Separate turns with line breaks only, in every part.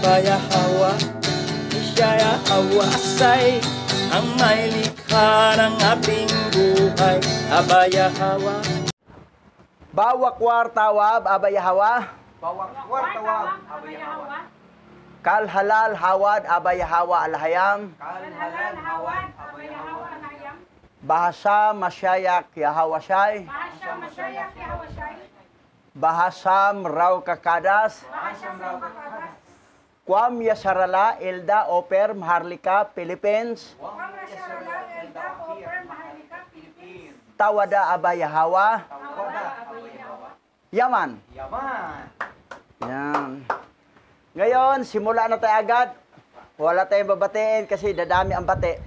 Abayahawa, siya'y awasay, ang may likha ng ating buhay. Abayahawa.
Bawak wartawab, abayahawa.
Bawak wartawab, abayahawa.
Kal halal hawad, abayahawa alhayam.
Kal halal hawad, abayahawa alhayam.
Bahasa masyayak yahawasay.
Bahasa masyayak yahawasay.
Bahasam raw kakadas.
Bahasa raw kakadas.
Kwam yasarala Elda Oper Maharlika Philippines.
Kwam yasarala Elda Oper Maharlika Philippines.
Tawada abayahawa.
Tawada abayahawa.
Yaman.
Yaman.
Yan. Ngayon, simula na tayo agad. Wala tayong babatiin kasi dadami ang bate.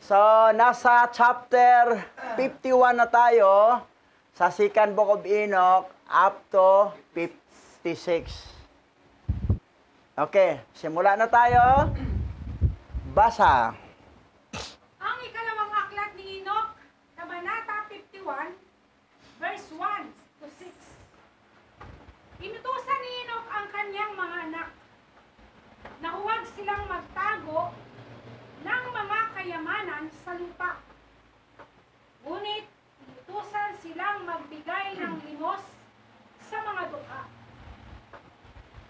So, nasa chapter 51 na tayo sa Second Book of Enoch up to 56. Okay, simula na tayo. Basa.
Ang ikalawang aklat ni Enoch, Kabanata 51, verse 1 to 6. Inutusan ni Enoch ang kanyang mga anak na huwag silang magtago ng mga kayamanan sa lupa. Ngunit, inutusan silang magbigay ng limos sa mga dukha.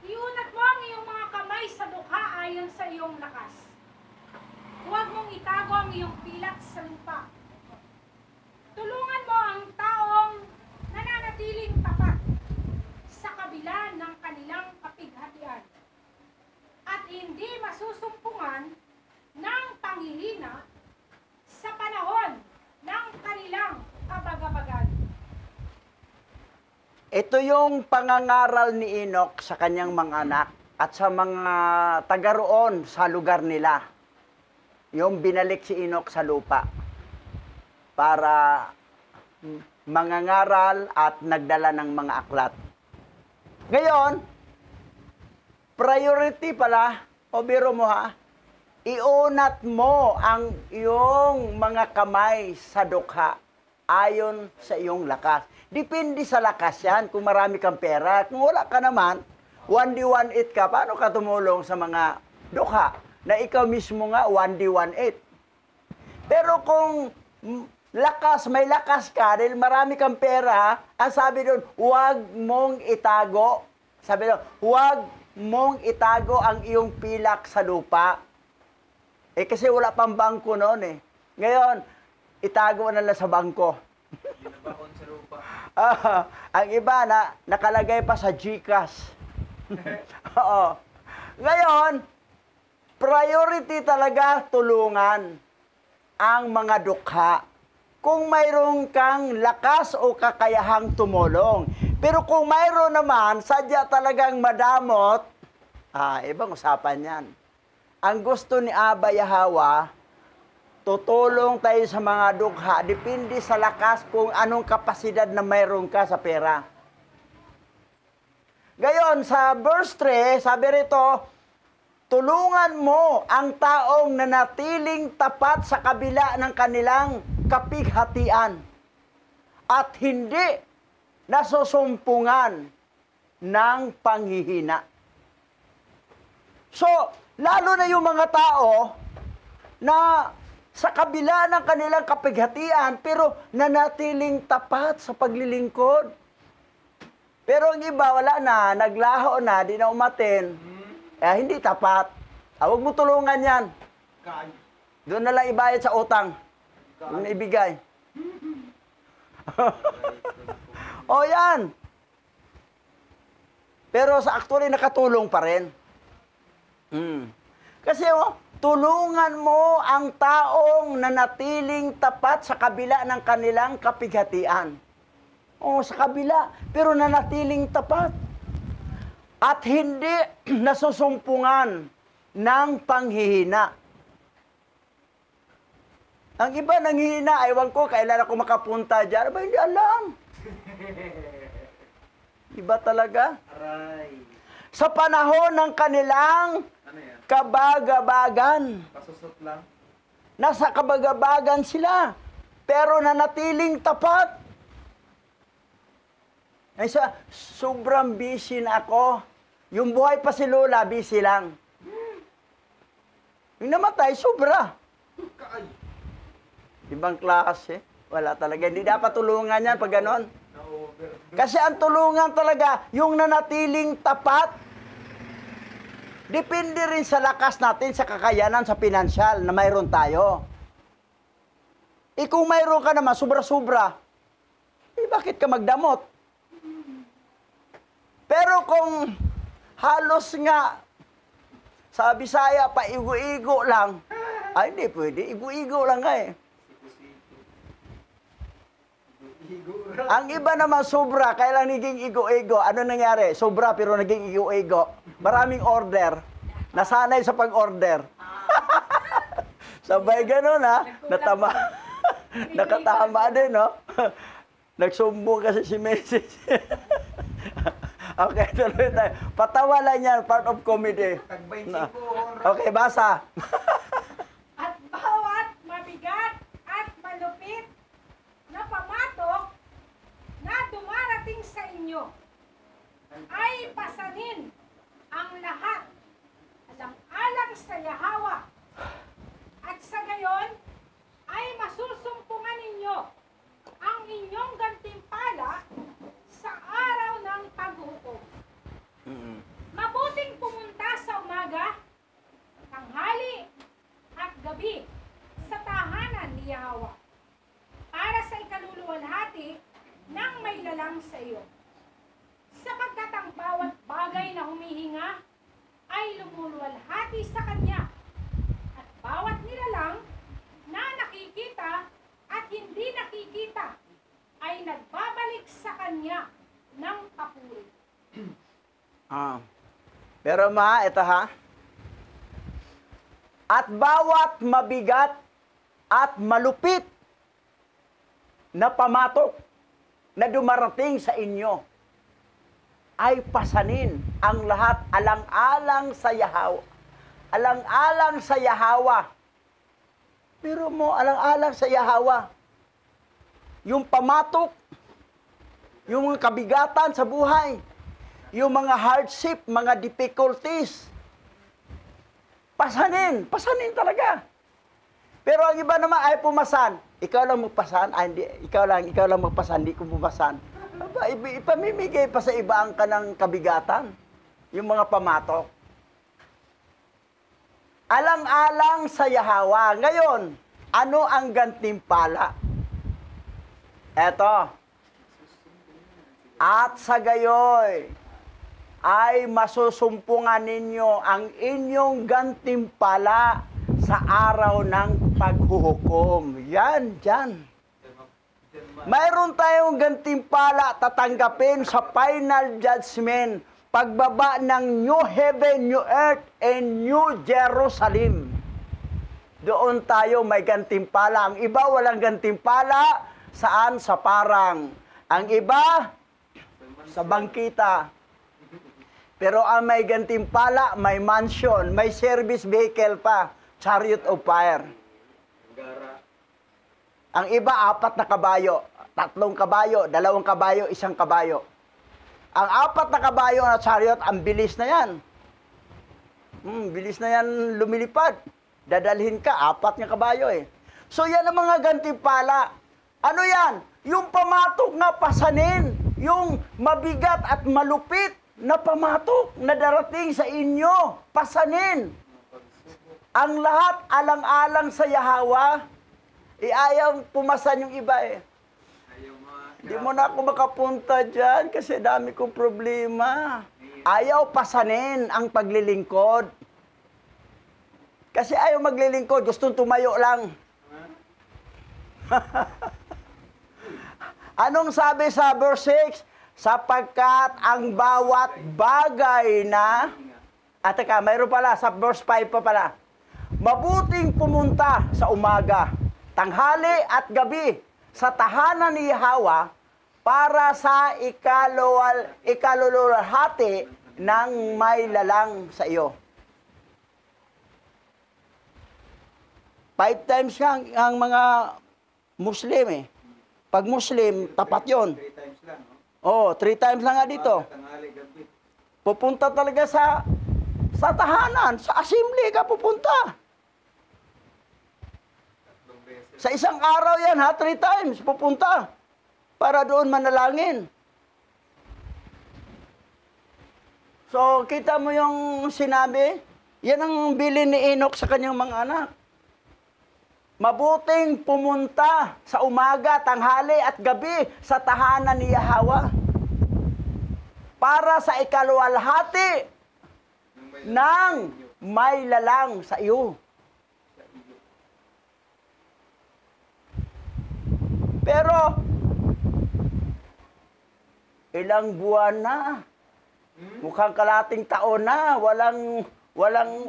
Iunat mo ang iyong mga kamay sa dukha ayon sa iyong lakas. Huwag mong itago ang iyong pilak sa lupa. Tulungan mo ang taong nananatiling tapat sa kabila ng kanilang kapighatian at hindi masusumpungan ng panghihina sa panahon ng kanilang kabagabagan.
Ito yung pangangaral ni Enoch sa kanyang mga anak at sa mga taga roon sa lugar nila. Yung binalik si Enoch sa lupa para mangangaral at nagdala ng mga aklat. Ngayon, priority pala, o biro mo ha, iunat mo ang iyong mga kamay sa dukha ayon sa iyong lakas. Depende sa lakas yan kung marami kang pera. Kung wala ka naman, 1D18 ka, paano ka tumulong sa mga dukha? Na ikaw mismo nga 1D18. Pero kung lakas, may lakas ka, dahil marami kang pera, ang sabi doon, huwag mong itago. Sabi doon, huwag mong itago ang iyong pilak sa lupa. Eh kasi wala pang bangko noon eh. Ngayon, itago na lang sa bangko.
Ginabakon sa lupa.
Ang iba na nakalagay pa sa GCash. Oo. Ngayon, priority talaga tulungan ang mga dukha. Kung mayroon kang lakas o kakayahang tumulong. Pero kung mayroon naman, sadya talagang madamot, ibang usapan yan. Ang gusto ni Abayahawa, tutulong tayo sa mga dukha. Depende sa lakas kung anong kapasidad na mayroon ka sa pera. Ngayon, sa verse 3, sabi rito, tulungan mo ang taong nanatiling tapat sa kabila ng kanilang kapighatian at hindi nasusumpungan ng panghihina. So, lalo na yung mga tao na sa kabila ng kanilang kapighatian pero nanatiling tapat sa paglilingkod. Pero ang iba, wala na, naglaho na, di na umatin. Hindi tapat. Huwag mo tulungan yan. Doon na lang ibayad sa utang. Doon na ibigay. O yan. Pero sa actually, nakatulong pa rin. Kasi tulungan mo ang taong nanatiling tapat sa kabila ng kanilang kapighatian. Sa kabila, pero nanatiling tapat. At hindi nasusumpungan ng panghihina. Ang iba nanghihina, ewan ko, kailan ako makapunta dyan. Hindi alam. Iba talaga.
Aray.
Sa panahon ng kanilang kabagabagan.
Pasusot lang.
Nasa kabagabagan sila. Pero nanatiling tapat. Ay sobrang busy na ako. Yung buhay pa si Lola, busy lang. Yung namatay, sobra. Ibang klase. Wala talaga. Hindi dapat tulungan yan pag ganon. Kasi ang tulungan talaga, yung nanatiling tapat, depende rin sa lakas natin, sa kakayanan, sa pinansyal na mayroon tayo. Kung mayroon ka naman, sobra-sobra, bakit ka magdamot? Pero kung halos nga, sa Bisaya, paigo-igo lang, ay hindi pwede, igo-igo lang nga eh. Ang iba naman sobra, kaya lang naging igo-igo. Ano nangyari? Sobra pero naging igo-igo. Maraming order. Nasanay sa pag-order. Sabay ganun ha. Natama. Nakatama din, no? Nagsumbong kasi si Mrs. Okay, tuloy tayo. Patawa lang yan, part of comedy. Okay, basa.
At bawat mabigat at malupit na pamatok na dumarating sa inyo ay pasanin ang lahat alang-alang sa Yahawa, at sa gayon ay masusumpungan ninyo ang inyong gantimpala sa araw ng paghukom. Mabuting pumunta sa umaga, tanghali at gabi sa tahanan ni Yahawa para sa ikaluluwalhati ng may lalang sa iyo. Sapagkat ang bawat bagay na humihinga ay lumuluwalhati sa kanya, at bawat nilalang na nakikita at hindi nakikita ay nagbabalik sa kanya ng papuri.
Pero ito ha. At bawat mabigat at malupit na pamatok na dumarating sa inyo ay pasanin ang lahat alang-alang sa Yahawa. Alang-alang sa Yahawa. Pero mo, alang-alang sa Yahawa. Yung pamatok, yung mga kabigatan sa buhay, yung mga hardship, mga difficulties, pasanin talaga. Pero ang iba naman ay pumasan. Ikaw lang magpasan, hindi, ikaw lang magpasan, hindi ko pumasan. Ipamimigay pa sa iba ang kanang kabigatan, yung mga pamatok. Alang-alang sa Yahawa. Ngayon, ano ang gantimpala? Eto. At sa gayoy, ay masusumpungan ninyo ang inyong gantimpala sa araw ng paghuhukom. Yan, dyan. Mayroon tayong gantimpala tatanggapin sa final judgment, pagbaba ng New Heaven, New Earth, and New Jerusalem. Doon tayo may gantimpala. Ang iba walang gantimpala. Saan? Sa parang. Ang iba, sa bangkita. Pero ang may gantimpala, may mansion, may service vehicle pa, chariot of fire. Ang iba, 4 na kabayo, 3 kabayo, 2 kabayo, 1 kabayo. Ang 4 na kabayo na chariot, ang bilis na yan. Bilis na yan lumilipad. Dadalhin ka, 4 na kabayo eh. So yan ang mga gantimpala. Ano yan? Yung pamatok na pasanin, yung mabigat at malupit na pamatok na darating sa inyo, pasanin. Ang lahat alang-alang sa Yahawa, ayaw pumasan yung iba eh. Hindi mo na ako makapunta dyan kasi dami kong problema. Ayaw pasanin ang paglilingkod. Kasi ayaw maglilingkod, gustong tumayo lang. Anong sabi sa verse 6? Sapagkat ang bawat bagay na, mayroon pala, sa verse 5 pa pala, mabuting pumunta sa umaga, tanghali at gabi sa tahanan ni Yahawa para sa ikaluluwalhati ng may lalang sa iyo. 5 times nga ang mga Muslim eh. Pag Muslim, tapat yon.
3 times lang, no?
Oh, 3 times lang nga dito.
Tanghali, gabi.
Pupunta talaga sa tahanan, sa assembly ka pupunta. Sa isang araw yan, 3 times pupunta para doon manalangin. So, kita mo yung sinabi, yan ang bilin ni Enoch sa kanyang mga anak. Mabuting pumunta sa umaga, tanghali at gabi sa tahanan ni Yahweh para sa ikaluwalhati ng may lalang sa iyo. Pero, ilang buwan na, mukhang kalating taon na, walang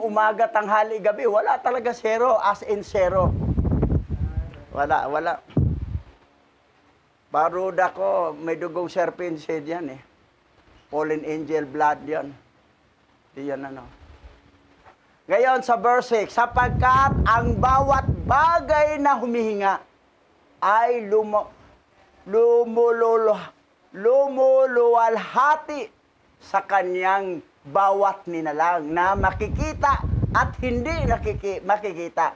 umaga, tanghali, gabi. Wala talaga zero, as in zero. Wala. Baruda ko, may dugong serpentine yan eh. Fallen angel blood yan. Di yan ano. Ngayon sa verse 6, sapagkat ang bawat bagay na humihinga ay lumuluwalhati sa kanyang bawat ninalang na makikita at hindi makikita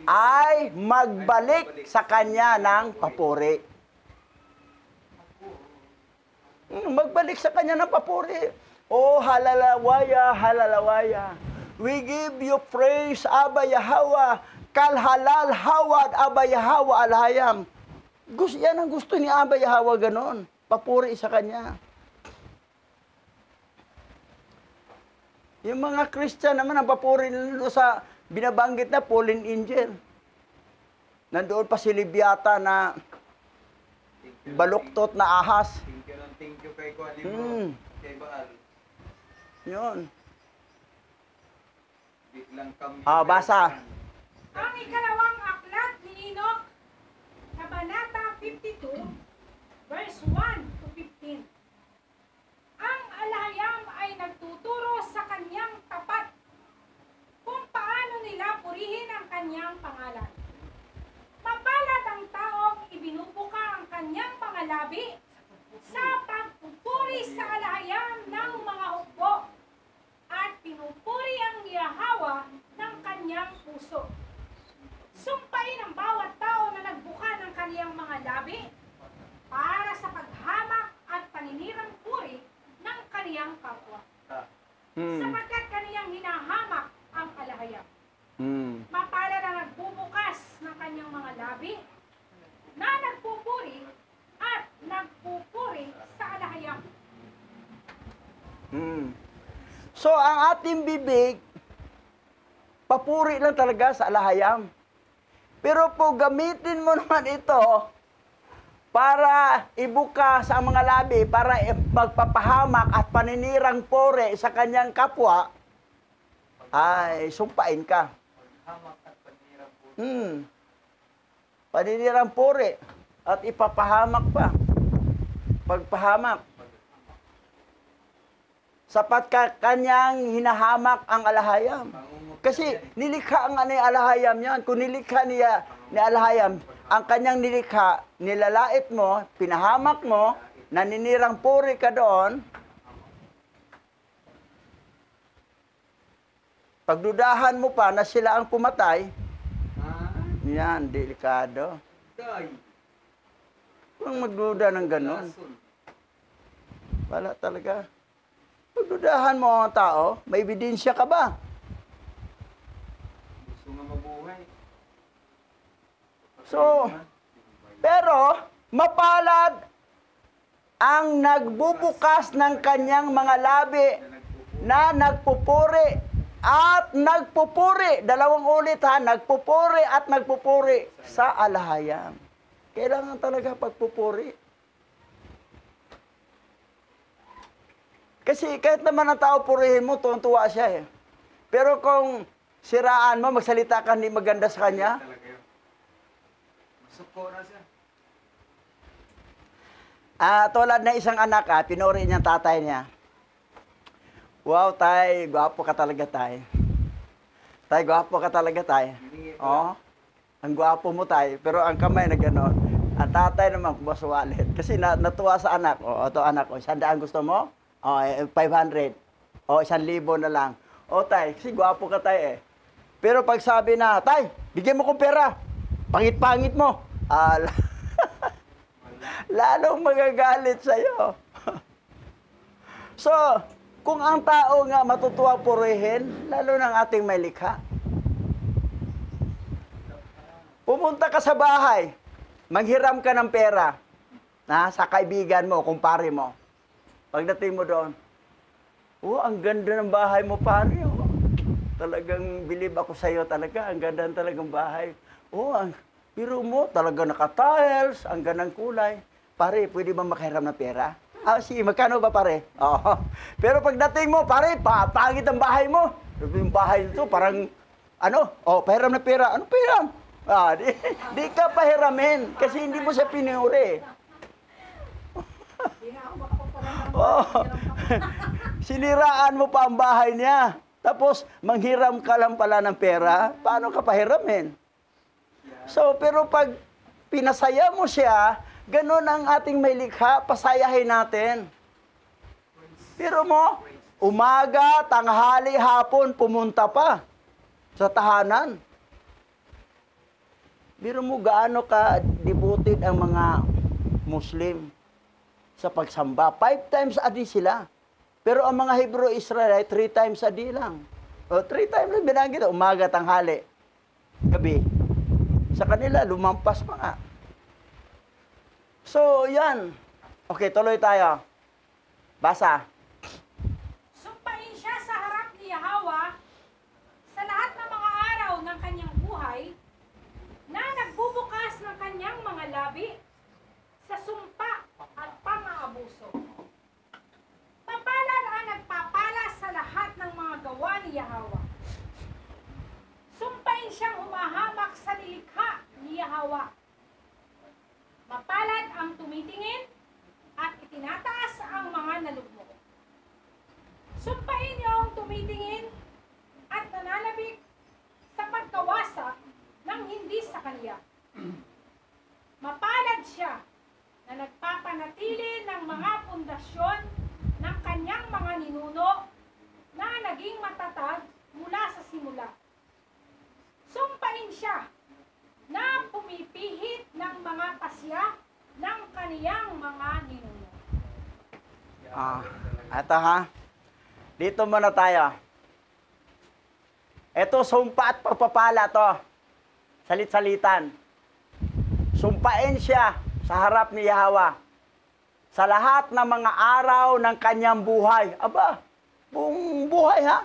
ay magbalik sa kanya ng papuri. Magbalik sa kanya ng papuri. Oh, halalawaya, halalawaya. We give you praise, Abba Yahweh. Kal halal hawad, Abba Yahweh alhayam. Yan ang gusto ni Abba Yahweh, ganon. Papuri sa kanya. Yung mga Christian naman, ang papuri nila sa binabanggit na fallen angel. Nandoon pa si Libyata na baluktot na ahas.
Thank you kay Kualimo, kay Baal.
Yun.
Biglang kami.
Basa.
Ang ikalawang aklat ni Enoch, Kabanata 52, verse 1 to 15. Ang alahayam ay nagtuturo sa kanyang tapat kung paano nila purihin ang kanyang pangalan. Mapalad ang taong ibinubuka ang kanyang mga labi sa pagpupuri sa alahayam ng mga hukbo at pinupuri ang Yahweh ng kanyang puso. Sumpain ang bawat tao na nagbuka ng kaniyang mga labi para sa paghamak at paninirang puri ng kaniyang kapwa. Sapagkat kaniyang hinahamak ang alahayam. Mapalad ang nagbubukas ng kanyang mga labi na nagpupuri at nagpupuri sa alahayam.
So, ang ating bibig, papuri lang talaga sa alahayam. Pero po, gamitin mo naman ito para ibuka sa mga labi, para magpapahamak at paninirang puri sa kanyang kapwa, ay sumpain ka.
Hamak at panirang po.
Paninirang puri at ipapahamak pa. Pagpahamak. Sapat kanyang hinahamak ang alahayam. Kasi nilikha ang alahayam yan. Kung nilikha niya ni alahayam, ang kanyang nilikha, nilalait mo, pinahamak mo, naninirang puri ka doon, pagdudahan mo pa na sila ang pumatay, yan, delikado. Kung magduda ng ganon, wala talaga. Pagdudahan mo ang tao, may ebidensya ka ba?
Gusto nga mabuhay.
So, pero, mapalad ang nagbubukas ng kanyang mga labi na nagpupuri at nagpupuri. Dalawang ulit ha, nagpupuri at nagpupuri sa alahayam. Kailangan talaga pagpupuri. Kasi kahit naman ang tao purihin mo, tuwan-tuwa siya eh. Pero kung siraan mo, magsalita ka hindi maganda sa kanya,
Talaga yun. Masuko na siya.
tulad na isang anak, pinuri niyang tatay niya. Wow, tay, gwapo ka talaga, tay. Tay, gwapo ka talaga, tay. Oh, ang gwapo mo, tay. Pero ang kamay na gano'n. Ang tatay naman, baswalit. Kasi natuwa sa anak. Ito anak ko, 100 gusto mo? O, 500. O, 1,000 na lang. O, tay, kasi gwapo ka, tay, eh. Pero pag sabi na, tay, bigyan mo kong pera. Pangit-pangit mo. Lalong magagalit sa'yo. So, kung ang tao nga matutuwa purihin, lalo ng ating may likha. Pumunta ka sa bahay, manghiram ka ng pera sa kaibigan mo, kumpare mo. Pagdating mo doon, oh, ang ganda ng bahay mo, pare. Oh. Talagang bilib ako sa'yo talaga. Ang ganda talagang bahay. Oh, biro mo, talaga naka-tiles, ang gandang kulay. Pare, pwede ba makahiram ng pera? Sige, magkano ba, pare? Oo. Pero pagdating mo, pare, pangit ang bahay mo. Yung bahay nito, parang, pahiram ng pera. Ano pahiram? Di ka pahiramin kasi hindi mo siya pinuri. Oh, siniraan mo pa ang bahay niya. Tapos, manghiram ka lang pala ng pera. Paano ka pahiramin? So, pero pag pinasaya mo siya, ganun ang ating may likha, pasayahin natin. Pero mo, umaga, tanghali, hapon, pumunta pa sa tahanan. Biro mo gaano ka devoted ang mga Muslim sa pagsamba. 5 times a day sila. Pero ang mga Hebrew Israelite, 3 times a day lang. O 3 times lang binanggit. Umaga, tanghali, gabi. Sa kanila, lumampas pa nga. So, yan. Okay, tuloy tayo. Basa.
Sumpain siya sa harap ni Yahweh sa lahat ng mga araw ng kanyang buhay na nagbubukas ng kanyang mga labi sa sumpa at pang-aabuso. Mapalad ang nagpapala sa lahat ng mga gawa ni Yahweh. Sumpain siyang humahamak sa lilikha ni Yahweh. Mapalad ang tumitingin at itinataas ang mga nalugmok. Sumpain niyo ang tumitingin at nananabik sa pagkawasak ng hindi sa kanya. Mapalad siya na nagpapanatili ng mga pundasyon ng kanyang mga ninuno na naging matatag mula sa simula. Sumpain siya na pumipihit ng mga pasya ng kaniyang mga ninuno.
Ito ha. Dito muna tayo. Ito, sumpa at pagpapala to. Salit-salitan. Sumpain siya sa harap ni Yahweh sa lahat ng mga araw ng kanyang buhay. Aba, buong buhay ha?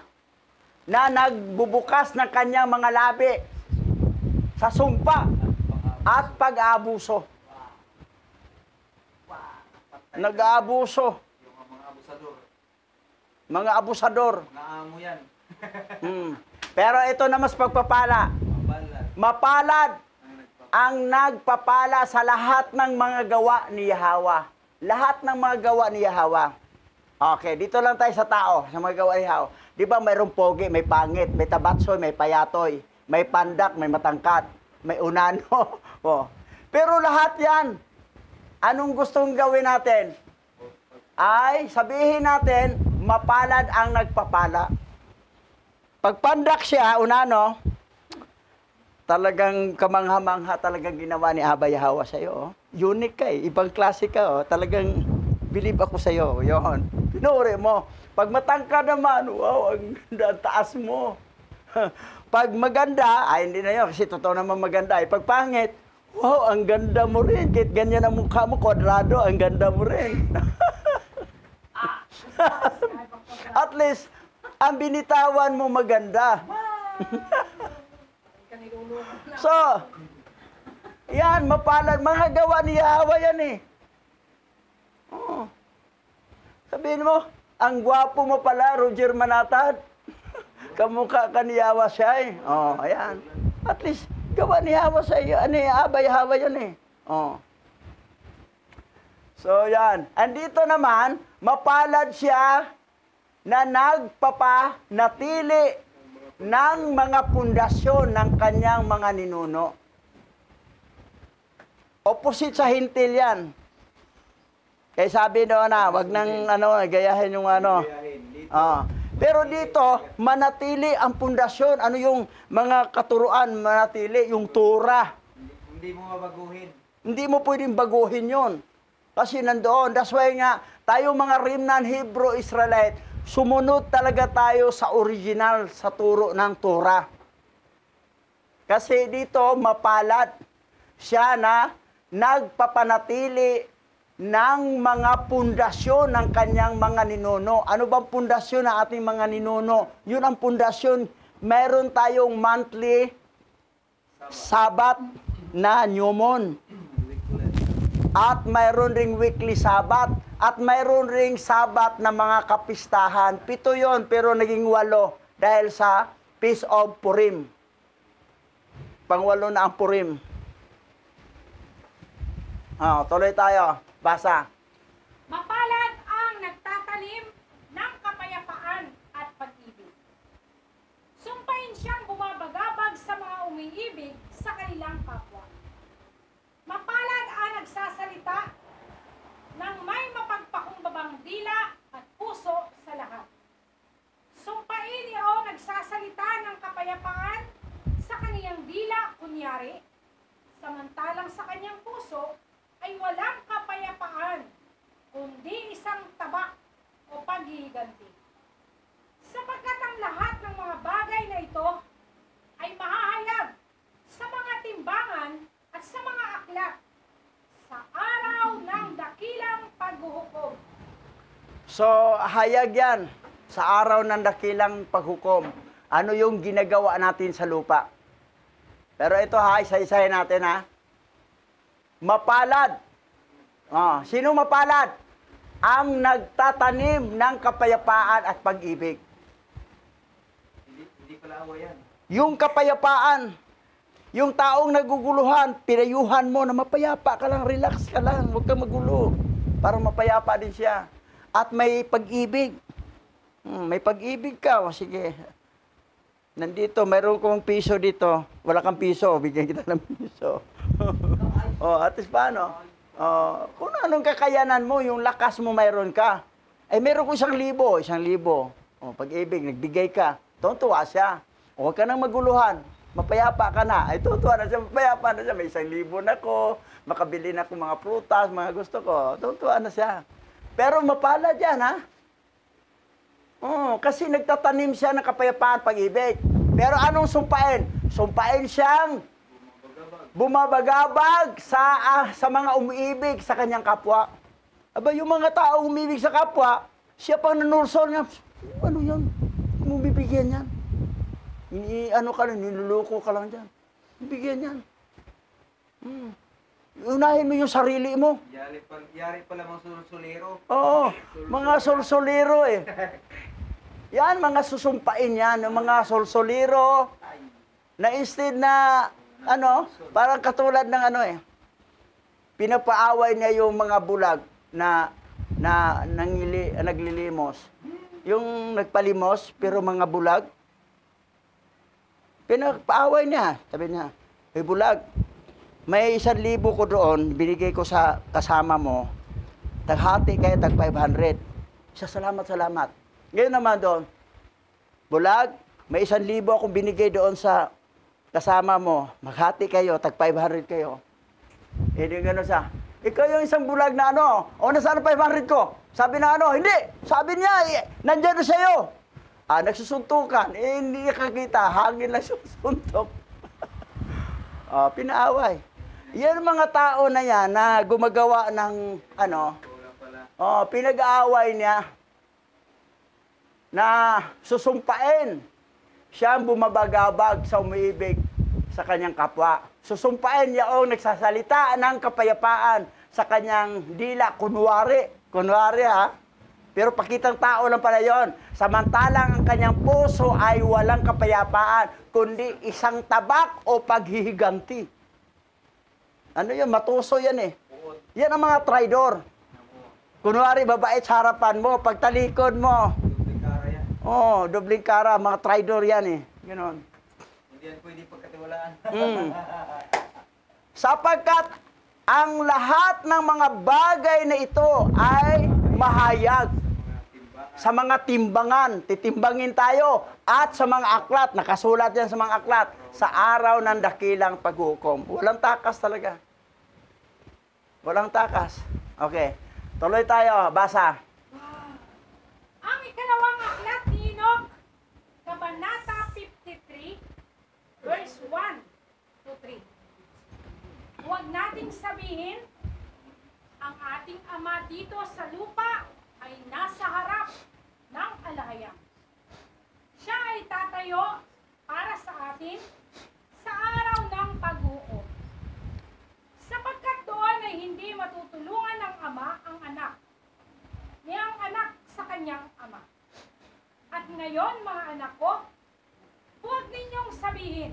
Na nagbubukas ng kanyang mga labi sa sumpa at pag-aabuso. Nag-aabuso.
Yung mga abusador.
Mga abusador.
Mga amo yan.
Pero ito na mas pagpapala. Mapalad ang nagpapala sa lahat ng mga gawa ni Yahweh. Lahat ng mga gawa ni Yahweh. Okay, dito lang tayo sa tao, sa mga gawa ni Yahweh. Di ba mayroong pogi, may pangit, may tabatsoy, may payatoy, may pandak, may matangkat, may unano. Pero lahat yan, anong gustong gawin natin? Ay, sabihin natin, mapalad ang nagpapala. Pag pandak siya, unano, talagang kamangha-mangha talagang ginawa ni Abba Yahweh sa'yo. Oh. Unique ka eh. Ibang klase ka. Oh. Talagang believe ako sa'yo. Yun. Pinuri mo. Pag matangka naman, wow, ang ganda, taas mo. Pag maganda, hindi na yun. Kasi totoo naman maganda. Pag pangit, wow, ang ganda mo rin. Kahit ganyan ang mukha mo, kwadrado, ang ganda mo rin. At least, ang binitawan mo maganda. So, yan, mapalad. Mga gawa ni Yahweh yan eh. Oh. Sabihin mo, ang gwapo mo pala, Roger Manatad. Kamukha ka ni Yahweh siya eh. Oh, ayan. At least, gawa ni Yahweh sa iyo. Ano yung Abba Yahweh yan eh. Oh. So, yan. Andito naman, mapalad siya na nagpapanatili ng mga pundasyon ng kanyang mga ninuno. Opposite sa hintil yan. Kaya sabi doon na, wag nang gayahin yung ano.
Gayahin. Dito.
Pero dito, manatili ang pundasyon. Ano yung mga katuruan, manatili yung Torah.
Hindi mo mabaguhin.
Hindi mo pwedeng baguhin yon. Kasi nandoon. That's why nga, tayo mga remnant Hebrew Israelite, sumunod talaga tayo sa original, sa turo ng Torah. Kasi dito, mapalad siya na nagpapanatili ng mga pundasyon ng kanyang mga ninuno. Ano bang pundasyon ng ating mga ninuno? Yun ang pundasyon. Meron tayong monthly Sabat na New Moon. At mayroon ring weekly Sabat. At mayroon ring Sabat na mga kapistahan. 7 yon pero naging 8 dahil sa Feast of Purim. Pang-8 na ang Purim. Tuloy tayo. Basa.
Mapalad ang nagtatanim ng kapayapaan at pag-ibig. Sumpain siyang bumabagabag sa mga umiibig sa kanilang kapwa. Mapalad ang nagsasalita ng may mapagpakumbabang dila at puso sa lahat. Sumpain o nagsasalita ng kapayapaan sa kaniyang dila kunyari, samantalang sa kanyang puso ay walang kapayapaan, kundi isang tabak o paghihiganti. Sapagkat ang lahat ng mga bagay na ito ay mahahayag sa mga timbangan at sa mga aklat sa araw ng dakilang paghuhukom.
So, hayag yan sa araw ng dakilang paghukom. Ano yung ginagawa natin sa lupa? Pero ito isa-isahin natin Mapalad. Sino mapalad? Ang nagtatanim ng kapayapaan at pag-ibig.
Hindi pala awa yan.
Yung kapayapaan, yung taong naguguluhan, pinayuhan mo na mapayapa ka lang, relax ka lang, huwag kang magulo. Para mapayapa din siya. At may pag-ibig. May pag-ibig ka, sige. Nandito, mayroon kong piso dito. Wala kang piso, bigyan kita ng piso. At least paano? Kung anong kakayanan mo, yung lakas mo mayroon ka. Meron ko 1,000. Pag-ibig, nagbigay ka. Tuwa siya. Huwag ka nang maguluhan. Mapayapa ka na. Tuwa na siya, mapayapa na siya. May 1,000 na ko. Makabili na ko mga prutas, mga gusto ko. Tuwa na siya. Pero mapalad yan, kasi nagtatanim siya ng kapayapaan, pag-ibig. Pero anong sumpain? Sumpain siyang bumabagabag sa mga umiibig sa kanyang kapwa. Yung mga tao umiibig sa kapwa, siya pang nanursol nga, ano yan? Kung bibigyan yan? Niluluko ka lang dyan. Bibigyan yan. Unahin mo yung sarili mo.
Yari pala mga sulsulero.
Oo, mga solsolero Yan, mga susumpain yan. Yung mga solsolero na instead na, parang katulad ng pinapaaway niya yung mga bulag na naglilimos. Yung nagpalimos, pero mga bulag, pinapaaway niya. Sabi niya, bulag, may 1,000 ko doon, binigay ko sa kasama mo, taghati kayo, tag 500. Salamat. Ngayon naman doon, bulag, may 1,000 akong binigay doon sa kasama mo, maghati kayo, tag 500 kayo. Hindi gano'n siya. Ikaw yung isang bulag na nasaan ang 500 ko? Sabi na hindi. Sabi niya, nandiyan na sa'yo. Nagsusuntukan. Hindi kakita, hangin lang susuntok. Pinaaway. Yan mga tao na yan na gumagawa ng pinag-aaway niya na susumpain. Siya ang bumabagabag sa umiibig sa kanyang kapwa. Susumpain niya o nagsasalita ng kapayapaan sa kanyang dila. Kunwari Pero pakitang tao lang pala yun. Samantalang ang kanyang puso ay walang kapayapaan, kundi isang tabak o paghihiganti. Matuso yan Yan ang mga traidor. Kunwari, babait sa harapan mo, pagtalikod mo. Dobling kara, mga traidor yan Ganon.
Hindi yan pwede pagkatiwalaan.
Sapagkat ang lahat ng mga bagay na ito ay mahayag sa mga timbangan. Titimbangin tayo at sa mga aklat. Nakasulat yan sa mga aklat. Sa araw ng dakilang paghukom. Walang takas talaga. Walang takas. Okay. Tuloy tayo. Basa.
Ang ikalawang aklat ni Enoch, Kabanata 53, verse 1 to 3. Huwag nating sabihin, ang ating Ama dito sa lupa ay nasa harap ng alahayam. Siya ay tatayo para sa atin sa araw ng paghukom. Sapagkat doon ay hindi matutulungan ng Ama ang anak, ni ang anak sa kanyang ama. At ngayon, mga anak ko, huwag ninyong sabihin,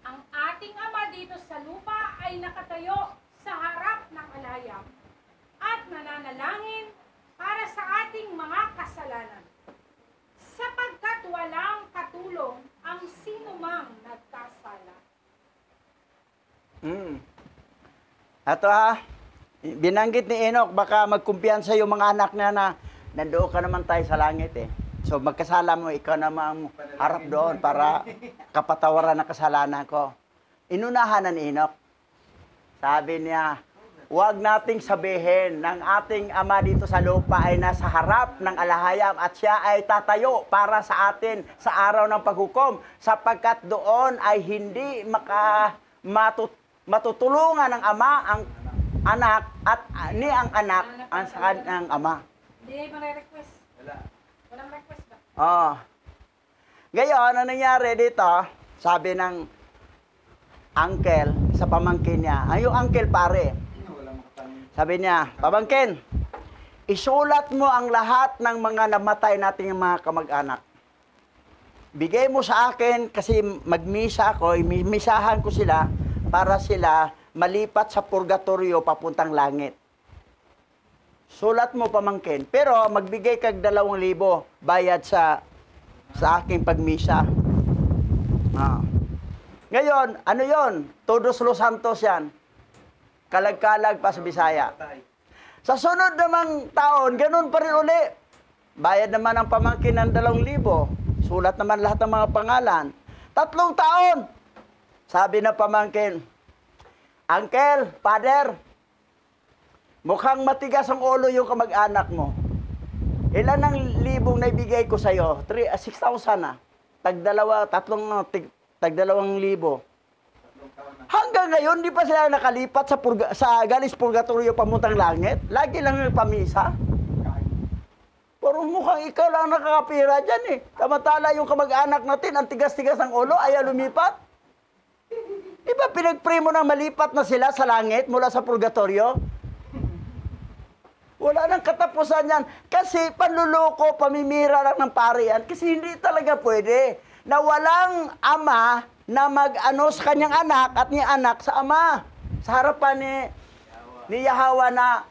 ang ating Ama dito sa lupa ay nakatayo sa harap ng alahayam at nananalangin para sa ating mga kasalanan. Sapagkat walang katulong ang sinumang nagkasala.
Ato binanggit ni Enoch, baka magkumpiyansa yung mga anak niya na nandoon ka naman tayo sa langit eh. So magkasala mo, ikaw naman harap doon para kapatawaran ng kasalanan ko. Inunahan ni Enoch. Sabi niya, huwag nating sabihin ng ating Ama dito sa lupa ay nasa harap ng alahayam at siya ay tatayo para sa atin sa araw ng paghukom, sapagkat doon ay hindi matutulungan ng Ama ang anak at ni ang anak ang sa kanyang Ama.
Hindi ba request?
Wala.
Walang request ba?
Oh. Ngayon, ano nangyari dito? Sabi ng uncle sa pamangkin niya. Ay, yung uncle pare. Sabi niya, pamangkin, isulat mo ang lahat ng mga namatay nating mga kamag-anak. Bigay mo sa akin kasi magmisa ako, misahan ko sila para sila malipat sa purgatorio papuntang langit. Sulat mo pamangkin, pero magbigay kag 2,000 bayad sa aking pagmisa. Ngayon, ano yon? Todos los Santos yan. Kalag-kalag pa sa Bisaya. Sa sunod namang taon, ganun pa rin uli. Bayad naman ang pamangkin ng 2,000. Sulat naman lahat ng mga pangalan. 3 taon. Sabi na pamangkin, Uncle, Father, mukhang matigas ang ulo yung kamag-anak mo. Ilan ang libong naibigay ko sa'yo? 6,000 na. Tag 2,000. Hanggang ngayon, di pa sila nakalipat sa galis purgatorio pamuntang langit. Lagi lang yung pamisa. Pero mukhang ikaw lang nakakapira dyan eh. Tamatala yung kamag-anak natin, ang tigas-tigas ng ulo, ayaw lumipat. Di ba pinag-pray mo na malipat na sila sa langit mula sa purgatorio? Wala nang katapusan yan. Kasi panluloko, pamimira lang ng pare yan. Kasi hindi talaga pwede na walang ama na mag-ano sa kanyang anak at ni anak sa ama. Sa harapan ni Yahweh na,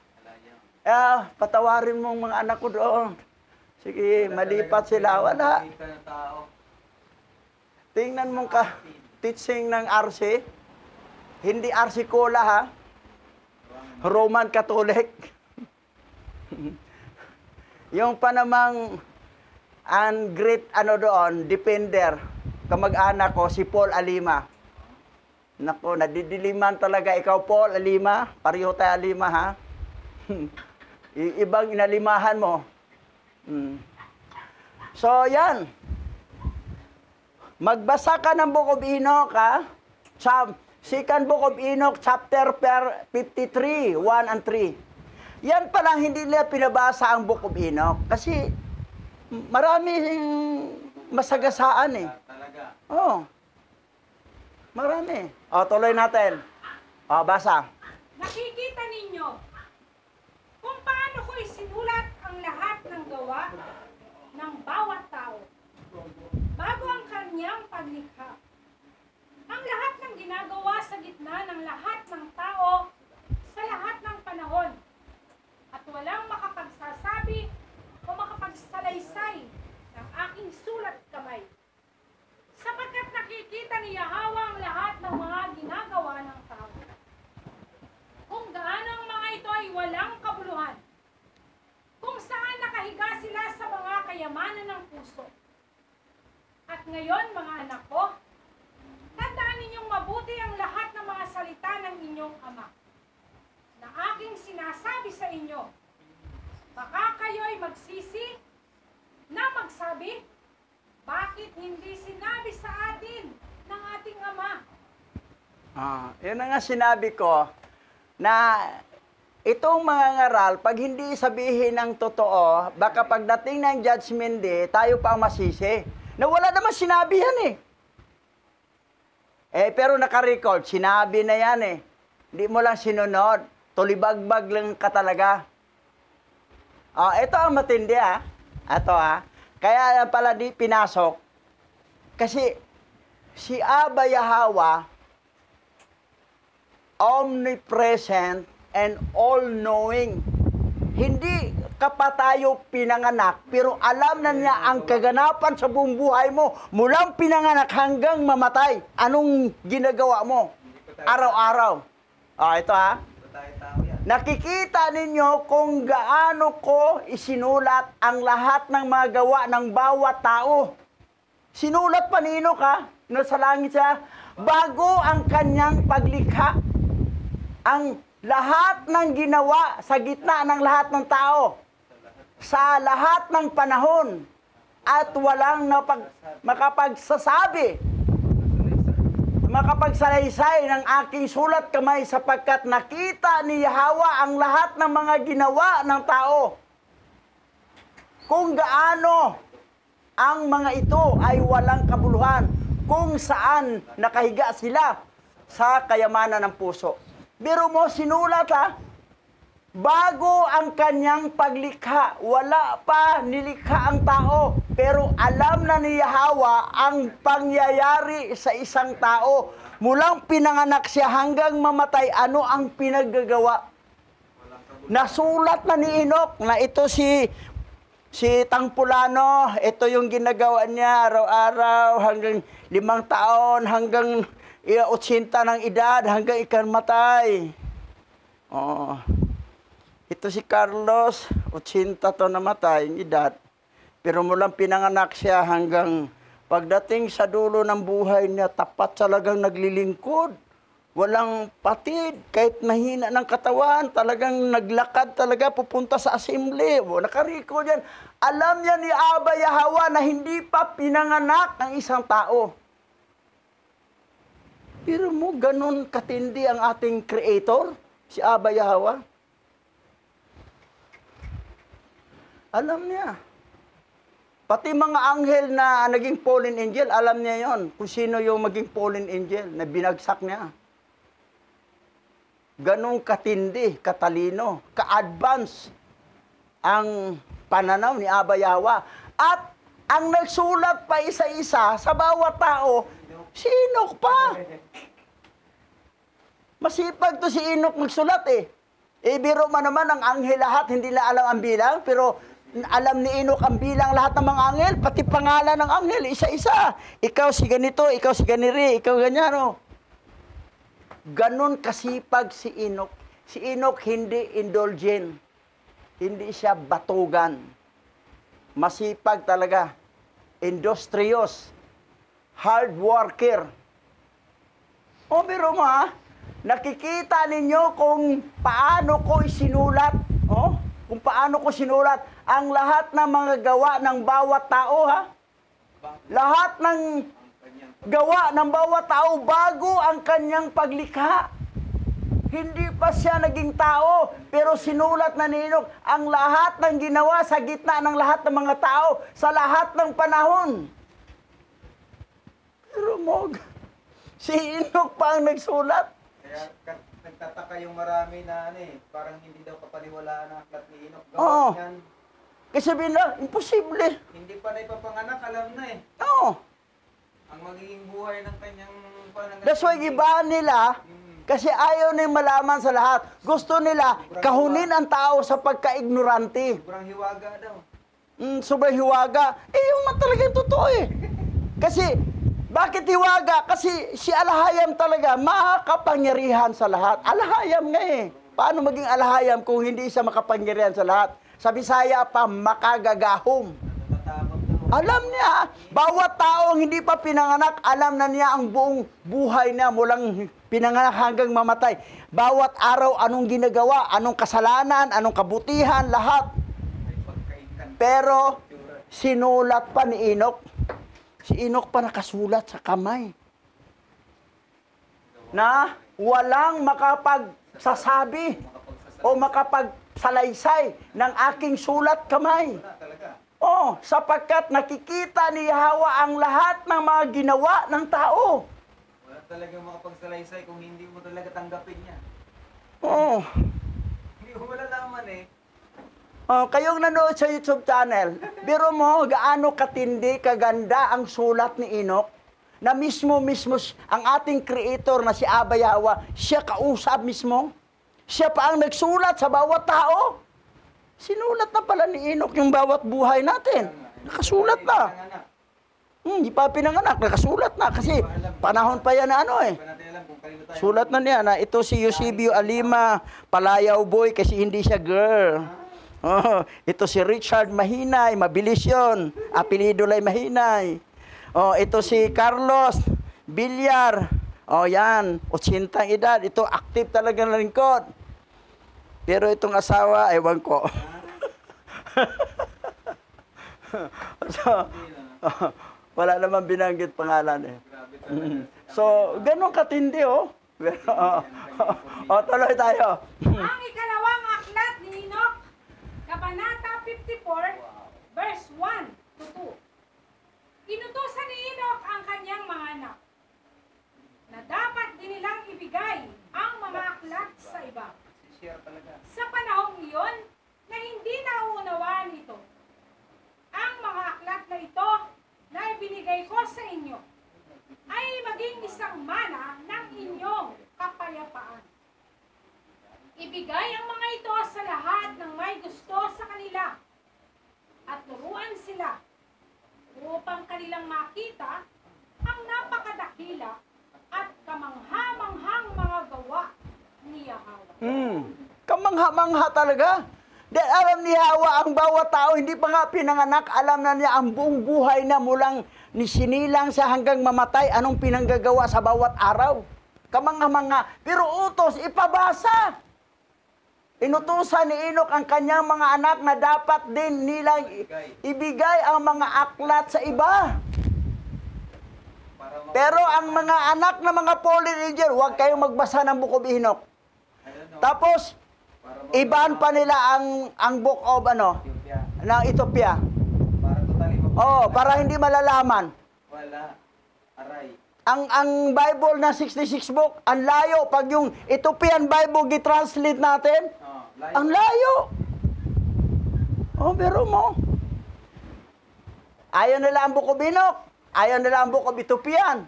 patawarin mo mga anak ko doon. Sige, malipat sila. Wala. Tingnan mong teaching ng RC. Hindi RC Cola ha. Roman Catholic. Yung panamang ang great doon, defender, kamag-anak ko, si Paul Alima. Nako, nadidiliman talaga ikaw, Paul Alima. Pareho tayo Alima, ha? Ibang inalimahan mo. So, yan. Magbasa ka ng Book of Enoch, ha? Second Book of Enoch, chapter 53, 1 and 3. Yan pa lang, hindi nila pinabasa ang Book of Enoch. Kasi, maraming masagasaan eh.
Talaga.
Oo. Marami. Tuloy natin. Basa.
Nakikita ninyo kung paano ko isinulat ang lahat ng gawa ng bawat tao bago ang kanyang paglikha. Ang lahat ng ginagawa sa gitna ng lahat ng tao sa lahat ng panahon. At walang makapagsasabi o makapagsalaysay ng aking sulat kamay. Sapagkat nakikita ni Yahweh ang lahat ng mga ginagawa ng tao. ngayon, mga anak ko, tandaan ninyong mabuti ang lahat ng mga salita ng inyong ama na aking sinasabi sa inyo. Baka kayo'y magsisi na magsabi, bakit hindi sinabi sa atin ng ating ama?
Yun na nga sinabi ko, na itong mga ngaral, pag hindi sabihin ng totoo, baka pagdating ng judgment day, tayo pa ang masisi. Na wala naman sinabi yan pero naka-record, sinabi na yan Hindi mo lang sinunod. Tulibagbag lang ka talaga. Ito ang matindi Ito Kaya pala di pinasok. Kasi si Abba Yahweh, omnipresent and all-knowing. Hindi ka pa tayo pinanganak, pero alam na niya ang kaganapan sa buong buhay mo, mulang pinanganak hanggang mamatay. Anong ginagawa mo? Araw-araw. Ito
Tayo yan.
Nakikita ninyo kung gaano ko isinulat ang lahat ng mga gawa ng bawat tao. Sinulat pa ni Enoch sa langit siya, bago ang kanyang paglikha. Ang lahat ng ginawa sa gitna ng lahat ng tao, sa lahat ng panahon, at walang makapagsalaysay ng aking sulat kamay sapagkat nakita ni Yahweh ang lahat ng mga ginawa ng tao. Kung gaano ang mga ito ay walang kabuluhan, kung saan nakahiga sila sa kayamanan ng puso. Biro mo, sinulat bago ang kanyang paglikha, wala pa nilikha ang tao, pero alam na ni Yahweh ang pangyayari sa isang tao. Mulang pinanganak siya hanggang mamatay, ano ang pinaggagawa? Nasulat na ni Enoch na ito si Tangpulano, ito yung ginagawa niya araw-araw hanggang 5 taon, hanggang 80 ng edad, hanggang ikamatay. Ito si Carlos, 80 to namatay ng edad. Pero mulang pinanganak siya hanggang pagdating sa dulo ng buhay niya, tapat talagang naglilingkod. Walang patid, kahit mahina ng katawan, talagang naglakad talaga pupunta sa assembly. Nakariko yan. Alam niya ni Abba Yahweh na hindi pa pinanganak ang isang tao. Pero mo, ganun katindi ang ating Creator, si Abba Yahweh. Alam niya. Pati mga anghel na naging fallen angel, alam niya yon kung sino yung maging fallen angel na binagsak niya. Ganong katindi, katalino, ka-advance ang pananaw ni Abba Yahweh. At ang nagsulat pa isa-isa sa bawat tao, si Enoch pa. Masipag to si Enoch magsulat biro man naman ang anghel lahat, hindi na alam ang bilang, pero alam ni Enoch ang bilang lahat ng mga anghel, pati pangalan ng anghel, isa-isa. Ikaw si ganito, ikaw si ganiri, ikaw ganyan, Ganon kasipag si Enoch. Si Enoch hindi indulgent. Hindi siya batugan. Masipag talaga. Industrious. Hard worker. Pero nakikita ninyo kung paano ko isinulat. Kung paano ko sinulat ang lahat ng mga gawa ng bawat tao, Lahat ng gawa ng bawat tao bago ang kanyang paglikha. Hindi pa siya naging tao, pero sinulat na ni Enoch ang lahat ng ginawa sa gitna ng lahat ng mga tao, sa lahat ng panahon. Pero si Enoch pa ang nagsulat.
Kaya nagtataka yung marami na parang hindi daw kapaniwalaan ang aklat ni Enoch.
Oo.
Gawa yan,
Kasi sabihin na, imposible.
hindi pa na ipapanganak, alam na
Oo.
ang magiging buhay ng kanyang pananganak.
That's why ibahan nila, kasi ayaw na malaman sa lahat. Gusto nila kahunin ang tao sa pagka-ignorante.
Sobrang hiwaga daw.
Sobrang hiwaga. Yung talagang totoo Kasi, bakit hiwaga? Kasi si Alahayam talaga, makapangyarihan sa lahat. Alahayam nga Paano maging alahayam kung hindi siya makapangyarihan sa lahat? Sa Bisaya pa, makagagahom.
Natatakot daw.
Alam niya, bawat taong hindi pa pinanganak, alam na niya ang buong buhay niya mulang pinanganak hanggang mamatay. Bawat araw, anong ginagawa, anong kasalanan, anong kabutihan, lahat.
May pagkaikan.
Pero, sinulat pa ni Enoch. Si Enoch pa nakasulat sa kamay. Na walang makapagsasabi o makapagsalaysay ng aking sulat kamay.
Wala talaga.
Oh, sapagkat nakikita ni Yahweh ang lahat ng mga ginawa ng tao.
Wala talagang makapagsalaysay kung hindi mo talaga tanggapin niya.
Oh.
Hindi mo malalaman eh.
Oh, kayong nanood sa YouTube channel, biro mo gaano katindi, kaganda ang sulat ni Enoch na mismo ang ating creator na si Abba Yahweh, siya kausap mismo. Siya pa ang nagsulat sa bawat tao. Sinulat na pala ni Enoch yung bawat buhay natin. Nakasulat na.
Pinanganak.
Hindi pa pinanganak, nakasulat na kasi panahon pa yan na ano eh.
Hindi pa natin alam kung kanino tayo.
Sulat na niya na ito si Eusebio Alima, palayaw boy kasi hindi siya girl. Oh, ito si Richard Mahinay, mabilis yun. Apelido lay Mahinay. Oh, ito si Carlos Villar. Oh, yan. 80 ang edad. Ito, active talaga na lingkod. Pero itong asawa, ewan ko. So, wala naman binanggit pangalan eh.
Grabe talaga.
So, ganun katindi oh. Pero, tuloy tayo.
Ang ikalawang aklat ni Enoch, Kabanata 54, verse 1 to 2. Inutusan ni Enoch ang kanyang mga anak na dapat din nilang ibigay ang mga aklat sa iba.
Si-share talaga.
Sa panahong iyon na hindi nauunawaan ito, ang mga aklat na ito na ibinigay ko sa inyo ay maging isang mana ng inyong kapayapaan. Ibigay ang mga ito sa lahat ng may gusto sa kanila at turuan sila upang kanilang makita ang napakadakila at kamangha-manghang mga gawa ni Yahweh.
Kamangha-mangha talaga. Dahil alam ni Yahweh ang bawat tao, hindi pa nga pinanganak, alam na niya ang buong buhay na mulang sinilang sa hanggang mamatay, anong pinanggagawa sa bawat araw. Kamangha-mangha. Pero utos, ipabasa. Inutusan ni Enoch ang kanyang mga anak na dapat din nilang ibigay ang mga aklat sa iba. Pero ang mga anak na mga polynesia, huwag kayong magbasa ng Book of Enoch. Tapos, ibaan pa nila ang Book of
Ethiopia.
ng Ethiopia.
Para totally
Oh, para hindi malalaman.
wala. Aray.
Ang Bible na 66 book, ang layo. Pag yung Ethiopian Bible gi-translate natin,
Oh, layo.
ang layo. Oh, pero mo. Ayaw nila ang Book of Enoch. Ayaw nila ang Book of Ethiopian.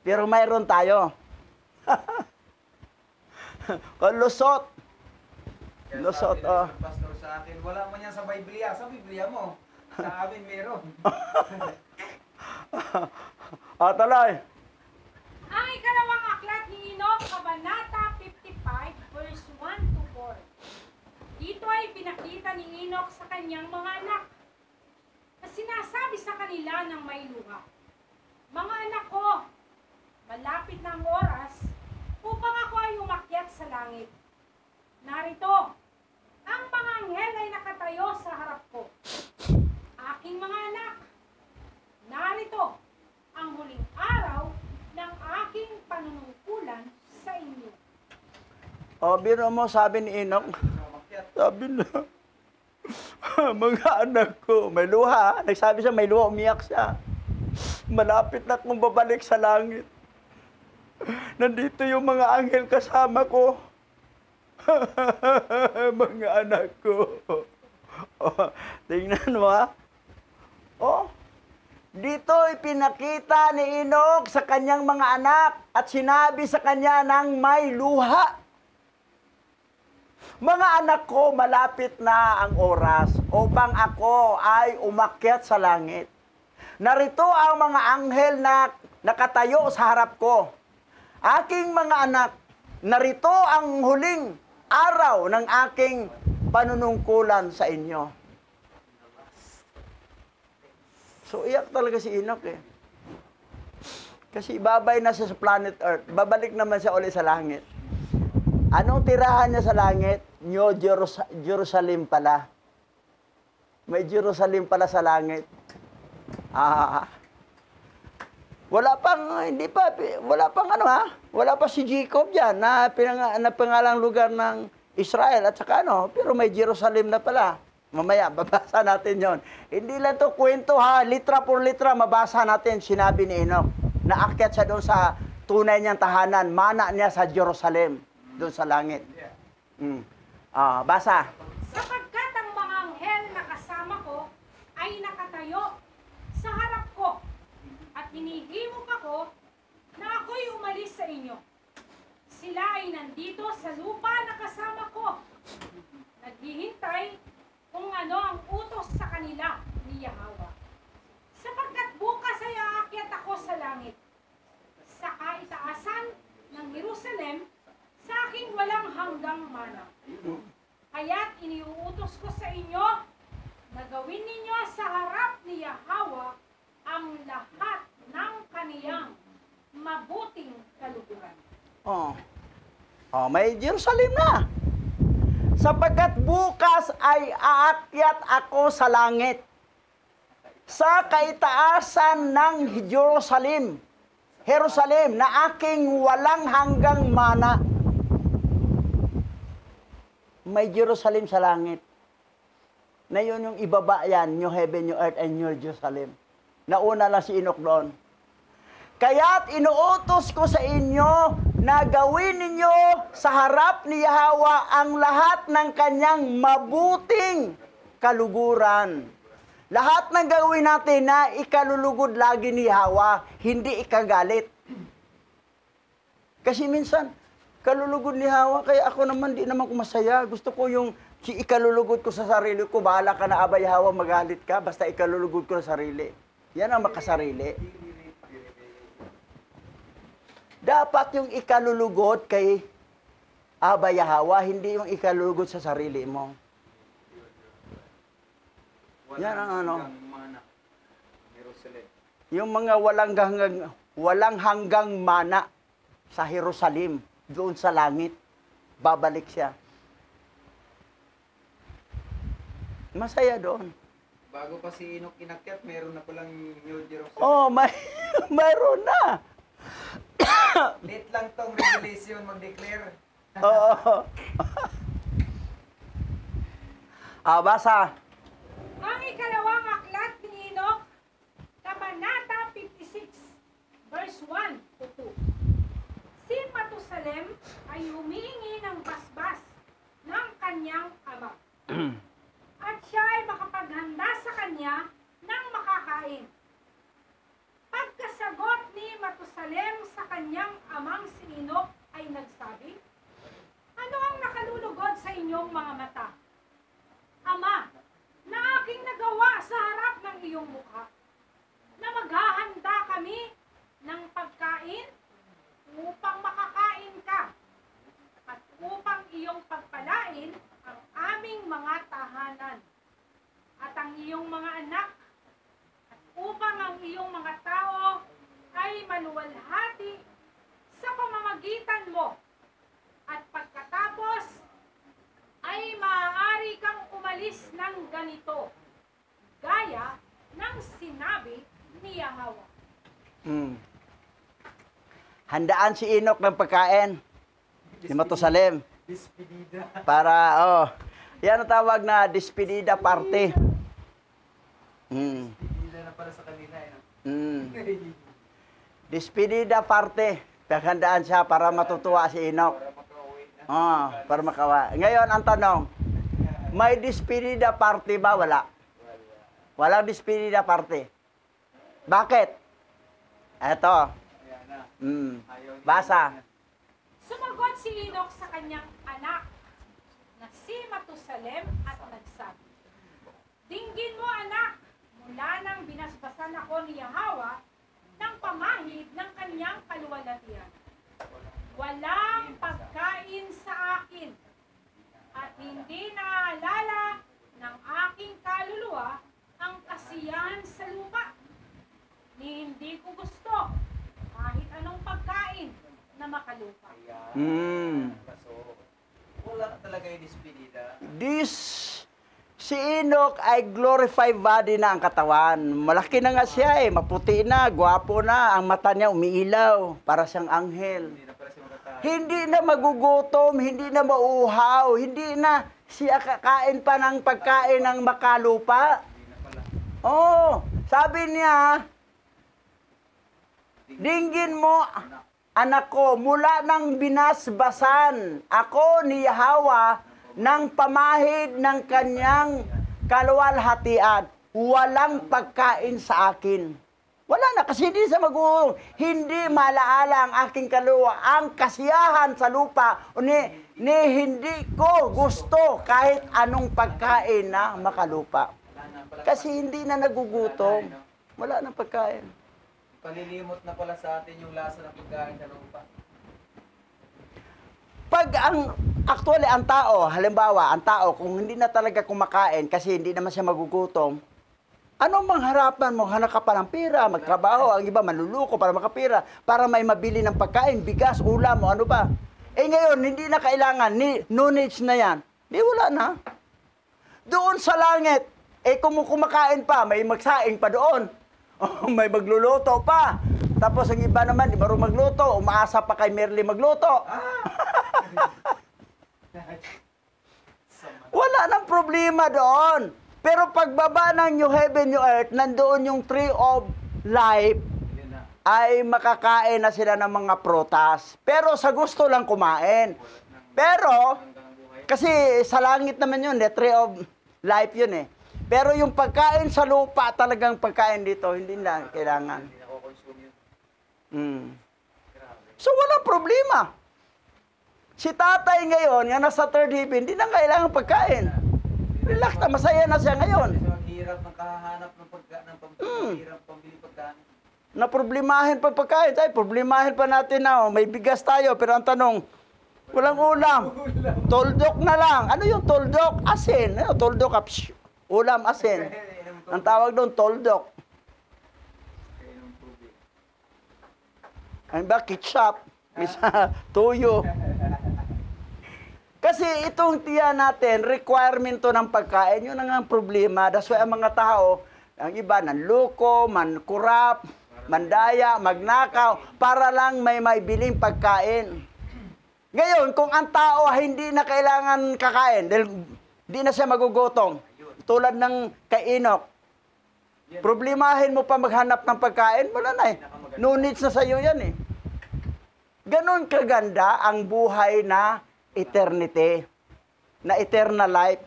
Pero mayroon tayo. Lusot.
Kaya
Lusot,
sabi ng isang pastor sa akin, wala man yan sa Biblia. Sa Biblia mo. Sa amin meron.
Tuloy.
Ang ikalawang aklat ni Enoch, Kabanata 55, verse 1 to 4. Dito ay pinakita ni Enoch sa kanyang mga anak na sinasabi sa kanila ng may luha, "Mga anak ko, malapit na ang oras upang ako ay umakyat sa langit. Narito, ang mga anghel ay nakatayo sa harap ko. Aking mga anak, narito ang huling araw ng aking panunungkulan sa inyo."
O, biro mo, sabi ni Enoch,
Umakyat.
sabi na, mga anak ko, may luha. Nagsabi siya, may luha, umiyak siya. Malapit na akong babalik sa langit. Nandito yung mga anghel kasama ko. Mga anak ko. Oh, tingnan mo ha. Oh, dito ipinakita ni Enoch sa kanyang mga anak at sinabi sa kanya ng may luha. Mga anak ko, malapit na ang oras upang ako ay umakyat sa langit. Narito ang mga anghel na nakatayo sa harap ko. Aking mga anak, narito ang huling araw ng aking panunungkulan sa inyo. So, iyak talaga si Enoch eh. Kasi babay na siya sa planet Earth. Babalik naman siya ulit sa langit. Anong tirahan niya sa langit? New Jerusalem pala. May Jerusalem pala sa langit. Wala pa si Jacob diyan na pangalang lugar ng Israel at saka pero may Jerusalem na pala. Mamaya babasa natin 'yon. Hindi lang to kwento ha, litra por litra mabasa natin sinabi ni Enoch. Naakyat siya doon sa tunay niyang tahanan, mana niya sa Jerusalem, doon sa langit. Basa.
Sapagkat ang mga anghel na kasama ko ay nakatayo sa harap ko at hinihimok ako na ako'y umalis sa inyo. Sila ay nandito sa lupa na kasama ko. Naghihintay kung ano ang utos sa kanila ni Yahweh. Sapagkat bukas ay aakyat ako sa langit, sa kaitaasan ng Jerusalem, sa aking walang hanggang mana. Kaya't iniuutos ko sa inyo na gawin ninyo sa harap ni Yahweh ang lahat ng kaniyang mabuting kaluguran.
May Jerusalem na. Sapagkat bukas ay aakyat ako sa langit, sa kaitaasan ng Jerusalem na aking walang hanggang mana. May Jerusalem sa langit. Na yun yung ibaba yan, new heaven, new earth, and new Jerusalem. Nauna lang si Enoch doon. Kaya't inuutos ko sa inyo na gawin ninyo sa harap ni Yahweh ang lahat ng kanyang mabuting kaluguran. Lahat ng gawin natin na ikalulugod lagi ni Yahweh, hindi ikagalit. Kasi minsan, kalulugod ni Yahweh, kaya ako naman, di naman ko masaya. Gusto ko yung ikalulugod ko sa sarili ko, bahala ka na, Abay Yahweh, magalit ka, basta ikalulugod ko sa sarili. Yan ang makasarili. Dapat yung ikalulugod kay Abay Yahweh, hindi yung ikalulugod sa sarili mo. Yan ang yung mga walang hanggang mana sa Jerusalem, doon sa langit, babalik siya. Masaya doon.
Bago pa si Enoch inakyat, meron na palang New Jerusalem.
Mayroon na.
Late lang tong revelation mag-declare.
Oo. Basa.
Ang ikalawang aklat ni Enoch, Kabanata 56, verse 1 to 2. Si Matusalem ay humihingi ng basbas ng kanyang ama. At siya ay makapaghanda sa kanya ng makakain. Pagkasagot ni Matusalem sa kanyang amang si Enoch ay nagsabi, ano ang nakalulugod sa inyong mga mata? Ama, na aking nagawa sa harap ng iyong mukha, na maghahanda kami ng pagkain upang makakain ka, at upang iyong pagpalain ang aming mga tahanan, at ang iyong mga anak, at upang ang iyong mga tao ay maluwalhati sa pamamagitan mo, at pagkatapos ay maaari kang umalis ng ganito, gaya ng sinabi ni Yahweh.
Handaan si Enoch ng pagkain ni Matusalem.
Despedida.
Para, yan ang tawag na despedida party.
Despedida na para sa kanila.
Despedida party. Paghandaan siya para matutuwa si Enoch. Para makawa. Ngayon, ang tanong, may despedida party ba? Wala. Walang despedida party. Bakit? Eto. Basa.
Sumagot si Enoch sa kanyang anak na si Matusalem at nagsabi, dinggin mo anak, mula nang binasbasan ako ni Yahweh ng pamahid ng kanyang kaluwalhatian. Walang pagkain sa akin at hindi naaalala ng aking kaluluwa ang kasiyahan sa lupa. Hindi ko gusto kahit anong pagkain na makalupa.
Ayan. So, wala talaga yung despedida.
Si Enoch ay glorified body na ang katawan. Malaki na nga siya eh, maputi na, gwapo na, ang mata niya umiilaw, para siyang anghel.
Hindi na pala siya makatayo.
Hindi na magugutom, hindi na mauuhaw, hindi na siya kakain pa ng pagkain ng makalupa.
Hindi na pala.
Oh, sabi niya, dinggin mo, anak ko, mula ng binasbasan, ako ni Yahweh, ng pamahid ng kanyang kaluwalhatian, walang pagkain sa akin. Wala na, kasi hindi sa hindi malaala ang aking kaluwa, ang kasiyahan sa lupa, ni hindi ko gusto kahit anong pagkain na makalupa.
Wala na pala.
Kasi hindi na nagugutom. Wala na pagkain.
Palilimot na pala sa atin yung lasa ng pagkain sa lupa.
Actually, ang tao, halimbawa, ang tao, kung hindi na talaga kumakain kasi hindi naman siya magugutom, anong mangharapan mo? Hanap ka pa ng pera, magtrabaho, ang iba manluluko para makapira, para may mabili ng pagkain, bigas, ulam, o ano ba? Eh ngayon, hindi na kailangan, no needs na yan. Di wala na. Doon sa langit, kung kumakain pa, may magsaing pa doon. Oh, may magluluto pa. Tapos ang iba naman, di marunong magluto, umaasa pa kay Merly magluto. Wala nang problema doon. Pero pagbaba ng New Heaven, New Earth, nandoon yung tree of life,
Yun na.
ay makakain na sila ng mga prutas. Pero sa gusto lang kumain. Pero,
Hanggang buhay.
kasi sa langit naman yun, the tree of life yun eh. Pero yung pagkain sa lupa, talagang pagkain dito, hindi na kailangan.
Hindi na consume yun. Grabe.
So walang problema. Si tatay ngayon, yan nasa third heaven, hindi na kailangan pagkain. Relax na, masaya na siya ngayon.
Kasi maghirap ng kahanap ng pagkain, maghirap pambili pagkain.
Na problemahin pa pagkain. Tayo, problemahin pa natin na, may bigas tayo, pero ang tanong, walang ulam. Toldok na lang. Ano yung toldok? Asin. Ano, toldok, ulam, asin. Ang tawag doon, toldok.
Kainom tubig.
Ano ba? Ketchup. Misa, tuyo. Kasi itong tiyan natin, requirement to ng pagkain, yun ang problema. That's why ang mga tao, ang iba, nanluko, mankurap, mandaya, magnakaw, para lang may biling pagkain. Ngayon, kung ang tao hindi na kailangan kakain, dahil hindi na siya magugutom, tulad ng kay Enoch, problemahin mo pa maghanap ng pagkain, wala na eh. No needs na sa'yo yan eh. Ganon kaganda ang buhay na eternity, na eternal life.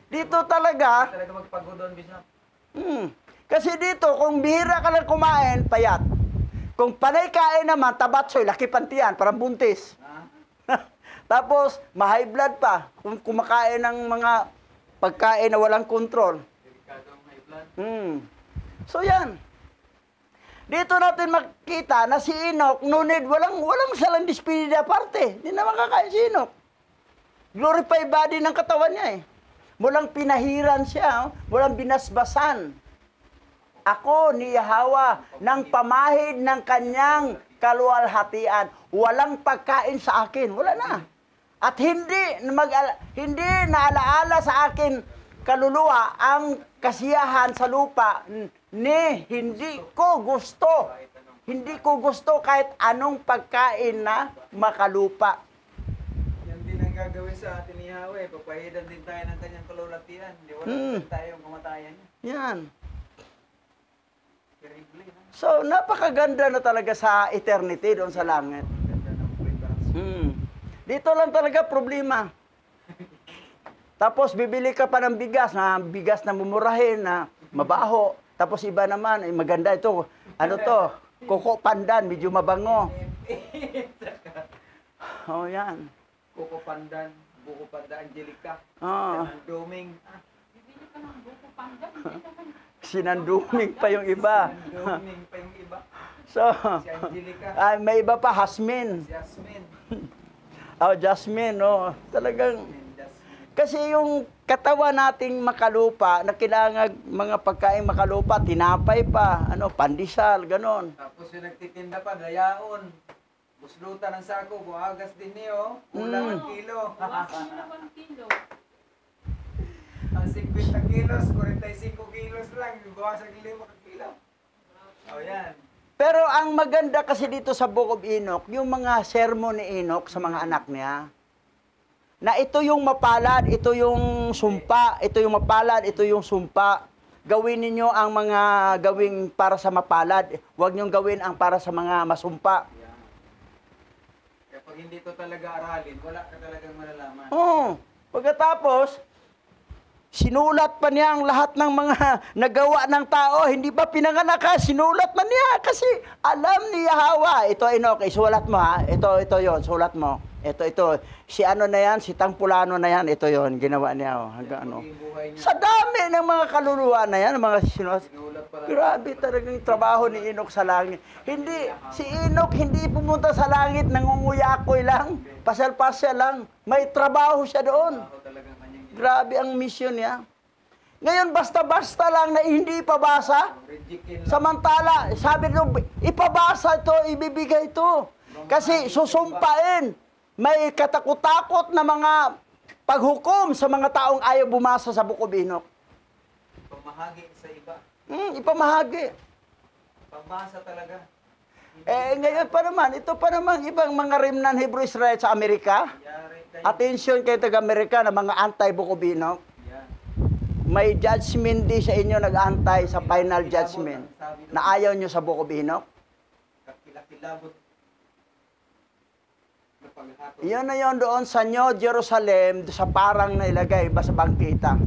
Dito talaga,
Talaga magpagod doon, Bishop.
kasi dito, kung bihira ka lang kumain, payat. Kung panay kain naman, tabatsoy, laki pantiyan, parang buntis.
Ha?
Tapos, ma-high blood pa. Kung kumakain ng mga pagkain na walang kontrol.
Delikadong high blood.
So yan. Dito natin makita na si Enoch, nunid, walang salang despedida aparte. Hindi na makakain si Enoch. Glorified body ng katawan niya eh. Walang pinahiran siya, walang binasbasan. Ako ni Yahweh, ng pamahid ng kanyang kaluwalhatian, walang pagkain sa akin. Wala na. At hindi naalaala sa akin kaluluwa ang kasiyahan sa lupa ni hindi ko gusto. Hindi ko gusto kahit anong pagkain na makalupa.
Yan din ang gagawin sa atin ni Yahweh. Papahidan din tayo ng kanyang kalulatian. Hindi wala tayong kamatayan niya.
Yan.
Terrible, ha?
So, napakaganda na talaga sa eternity doon sa langit.
Ganda ng frequency.
Dito lang talaga problema. Tapos bibili ka pa ng bigas na mumurahin, na mabaho. Tapos iba naman, maganda ito. Ano to? Koko pandan, medyo mabango. Oh, yan.
Buko Pandan, Angelica,
Oh,
Doming.
Bibili ka ng buko pandan, hindi naman.
sinanduming pa yung iba.
Doming pa yung iba.
So,
Si Angelica,
may iba pa, Hasmin.
si Jasmine.
Oh, Jasmine, oh. Talagang,
Jasmine.
Kasi yung katawan nating makalupa, na kailangan mga pagkain makalupa, tinapay pa, pandesal, ganon.
Tapos yung nagtitinda pa, dayaon. Buslutan ng sako, buhagas din niyo. Kulang ang kilo.
Buwasan na 1 kilo.
Ang 50 kilos, 45 kilos lang. Buwasan ng 5 kilo. O yan.
Pero ang maganda kasi dito sa Book of Enoch, yung mga sermon ni Enoch sa mga anak niya, na ito yung mapalad, ito yung sumpa, ito yung mapalad, ito yung sumpa. Gawin ninyo ang mga gawing para sa mapalad. Huwag niyong gawin ang para sa mga masumpa.
Yan. Kaya pag hindi to talaga aralin, wala ka talagang malalaman.
Oo. Pagkatapos, sinulat pa niya ang lahat ng mga nagawa ng tao. Hindi pa pinanganak ha, sinulat na niya. Kasi alam ni Yahweh. Ito, Enoch, isulat mo ha. Ito yon, sulat mo. Ito. Si ano na yan, si Tangpulano na yan. Ito yon, ginawa niya. Oh, hanggang ano.
Maging buhay niya.
Sa dami ng mga kaluluwa na yan, mga sinulat.
Sinulat pala.
Grabe talagang trabaho ni Enoch sa langit. Hindi, si Enoch hindi pumunta sa langit, nangunguyakoy lang. Pasal-pasal lang. May trabaho siya doon.
Ako talagang kanyang ginawa.
Grabe ang mission niya. Ngayon, basta-basta lang na hindi ipabasa.
Rijikin lang.
Samantala, sabi nyo, ipabasa ito, ibibigay ito. Kasi susumpain. May katakot-takot na mga paghukom sa mga taong ayaw bumasa sa Book of Enoch.
Pamahagi sa iba.
Ipamahagi.
Pambasa talaga.
Ngayon pa naman, ito pa naman ibang mga remnant Hebrew Israel sa Amerika.
Yari kayo.
Attention kayo taga-Amerika na mga anti-Book of Enoch.
Yan.
May judgment di sa inyo nag-antay sa final judgment na ayaw nyo sa Book of Enoch.
Kakilakilabot. Na paghatol.
Iyon na yon doon sa New Jerusalem, sa parang nailagay ba sa bangkita.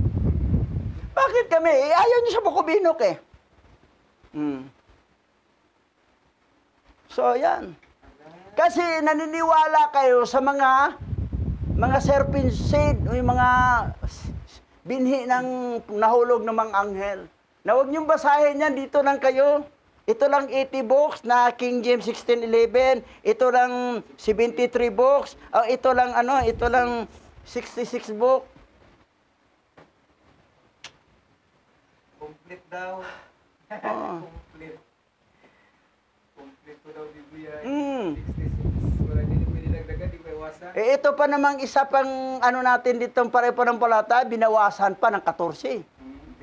Bakit kami? Ayaw nyo sa Book of Enoch eh. So, yan. Kasi naniniwala kayo sa mga serpent seed, o yung mga binhi ng nahulog ng mga anghel. Na huwag niyong basahin yan, dito lang kayo. Ito lang 80 books na King James 1611. Ito lang 73 books. Ito lang 66 book.
Complete daw.
Oo.
Complete. Complete ko daw Biblia.
Mm.
66. Wala din yung pinilagdagan, di ba iwasan?
Ito pa namang isa pang natin dito, pare-panampalata, binawasan pa ng 14.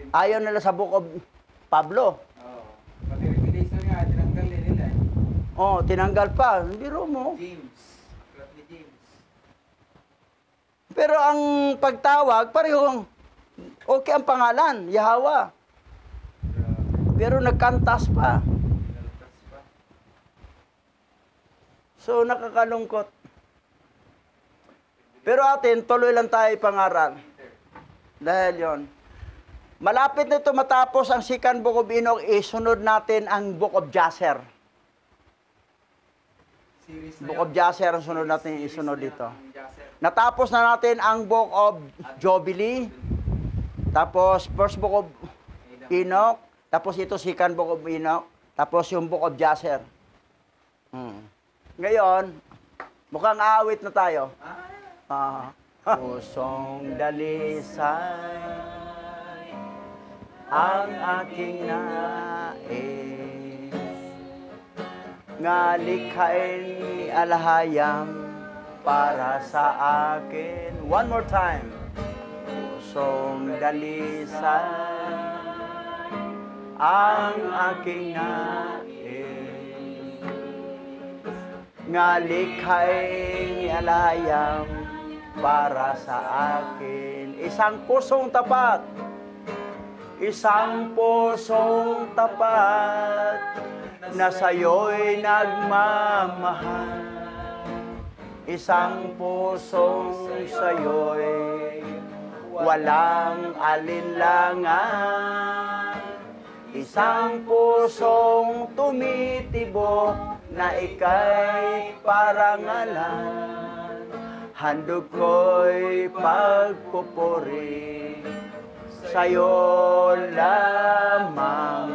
Ayaw nila sa Book of Pablo.
Oo. Pati revelation nga, tinanggal din nila eh.
Tinanggal pa. Biro mo.
James. Sulat ni James.
Pero ang pagtawag, parehong okay ang pangalan, Yahweh. Pero nagkantas pa.
Pinaltas pa.
So, nakakalungkot. Pero atin, tuloy lang tayo pangaral. Dahil yon. Malapit na ito matapos ang second Book of Enoch, isunod natin ang Book of Jasher.
Series na
Book
yun.
of Jasher ang sunod natin
Series
isunod
na
dito.
yung Jasher.
Natapos na natin ang Book of Jubilee. Tapos, first Book of Enoch. Tapos ito, second Book of Enoch. Tapos yung Book of Jasher. Ngayon, mukhang aawit na tayo. Pusong dalisay ang aking nais, nga likhain ni alahayang para sa akin. One more time. Pusong dalisay ang aking nais, nga likhain ni alahayang para sa akin. Isang pusong tapat. Isang pusong tapat na sa'yo'y nagmamahal. Isang pusong sa'yo'y walang alinlangan. Isang pusong tumitibok na ika'y parangalan. Handog ko'y pagpupuri sa'yo lamang,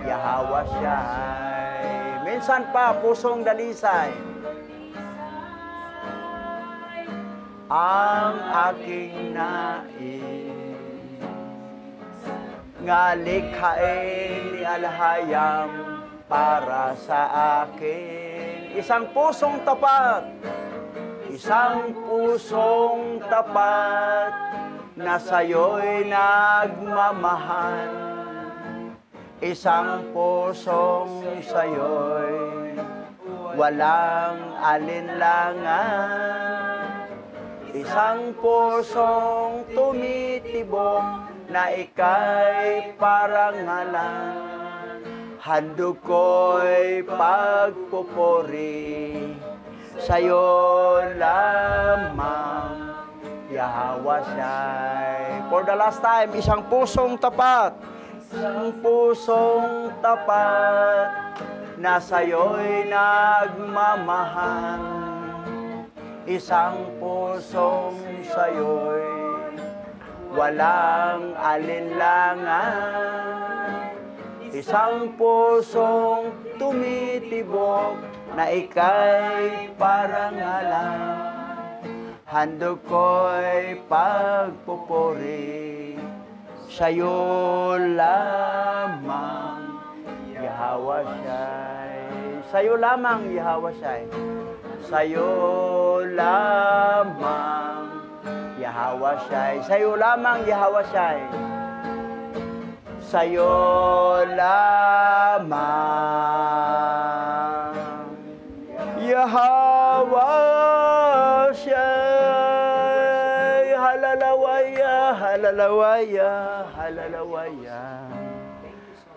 Yahweh siya'y. Minsan pa, pusong dalisay. ang aking nais. Nga likhain ni Alhayam para sa akin. Isang pusong tapat, na sa'yo'y nagmamahal. Isang pusong sa'yo'y walang alinlangan. Isang pusong tumitibok na ika'y parangalan. Handog ko'y pagpupuri sa'yo lamang, Yahweh Shai. For the last time, isang pusong tapat na sa'yo'y nagmamahal. Isang pusong sa'yo'y walang alinlangan. Isang pusong tumitibok na ika'y parangalan. Handog ko'y pagpupuri sa'yo lamang, Yahweh Shai. Sa'yo lamang, Yahweh Shai. Sa'yo lamang, Yahweh Shai. Sa'yo lamang, Yahweh Shai. Sa'yo lamang, Yahweh Shai. Halalawaya, halalawaya, halalawaya.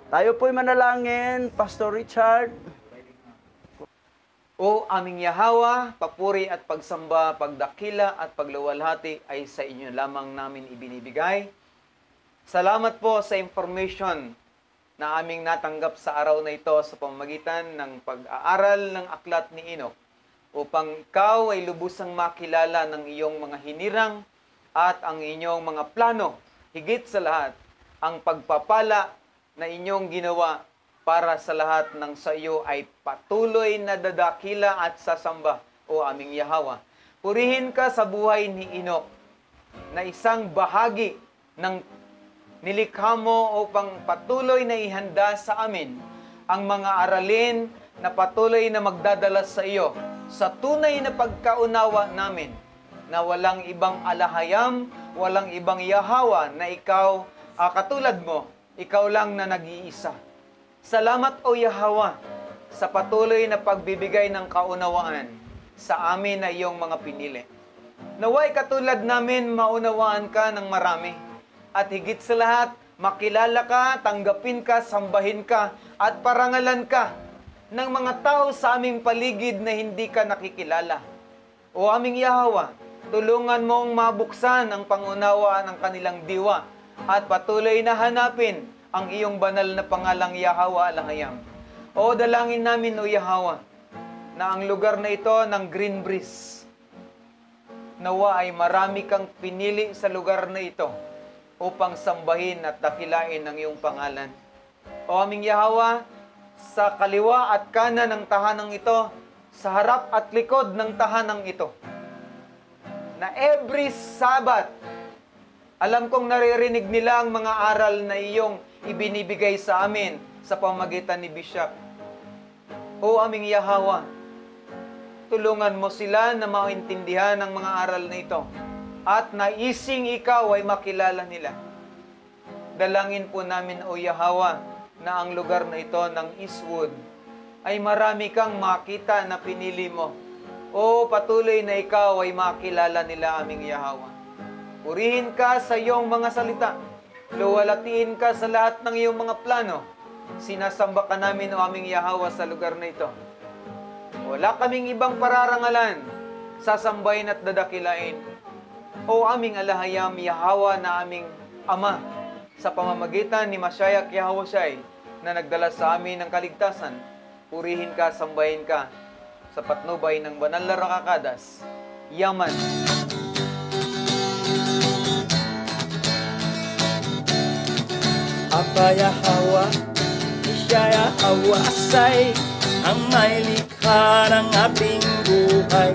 Tayo po'y manalangin, Pastor Richard.
O aming Yahweh, papuri at pagsamba, pagdakila at pagluwalhati ay sa inyo lamang namin ibinibigay. Salamat po sa information na aming natanggap sa araw na ito sa pamamagitan ng pag-aaral ng aklat ni Enoch upang ikaw ay lubusang makilala ng iyong mga hinirang at ang inyong mga plano. Higit sa lahat, ang pagpapala na inyong ginawa para sa lahat ng sa iyo ay patuloy na dadakila at sasamba, o aming Yahweh. Purihin ka sa buhay ni Enoch na isang bahagi ng nilikha mo upang patuloy na ihanda sa amin ang mga aralin na patuloy na magdadala sa iyo sa tunay na pagkaunawa namin na walang ibang alahayam, walang ibang Yahweh na ikaw, katulad mo, ikaw lang na nag-iisa. Salamat, O Yahweh, sa patuloy na pagbibigay ng kaunawaan sa amin na iyong mga pinili. Naway katulad namin, maunawaan ka ng marami. At higit sa lahat, makilala ka, tanggapin ka, sambahin ka, at parangalan ka ng mga tao sa aming paligid na hindi ka nakikilala. O aming Yahweh, tulungan mong mabuksan ang pangunawa ng kanilang diwa at patuloy na hanapin ang iyong banal na pangalang Yahweh Alhayam. O dalangin namin, O Yahweh, na ang lugar na ito ng Green Breeze, nawa ay marami kang pinili sa lugar na ito upang sambahin at dakilain ang iyong pangalan. O aming Yahweh, sa kaliwa at kanan ng tahanang ito, sa harap at likod ng tahanang ito, na every Sabbath, alam kong naririnig nila ang mga aral na iyong ibinibigay sa amin sa pamagitan ni Bishop. O aming Yahweh, tulungan mo sila na maintindihan ang mga aral na ito at naising ikaw ay makilala nila. Dalangin po namin, O Yahweh, na ang lugar na ito ng Eastwood ay marami kang makita na pinili mo. O patuloy na ikaw ay makilala nila, aming Yahweh. Purihin ka sa iyong mga salita. Luwalatiin ka sa lahat ng iyong mga plano. Sinasamba ka namin, O aming Yahweh, sa lugar na ito. Wala kaming ibang pararangalan, sasambahin at dadakilain. O aming Alahayam, Yahweh na aming Ama, sa pamamagitan ni Mashiach Yahweh Shai, na nagdala sa amin ng kaligtasan, purihin ka, sambahin ka, sa patnubay ng banal na Rakakadas. Yaman.
Apa Yahweh, siya Yahweh Shai, ang may likha ng ating buhay.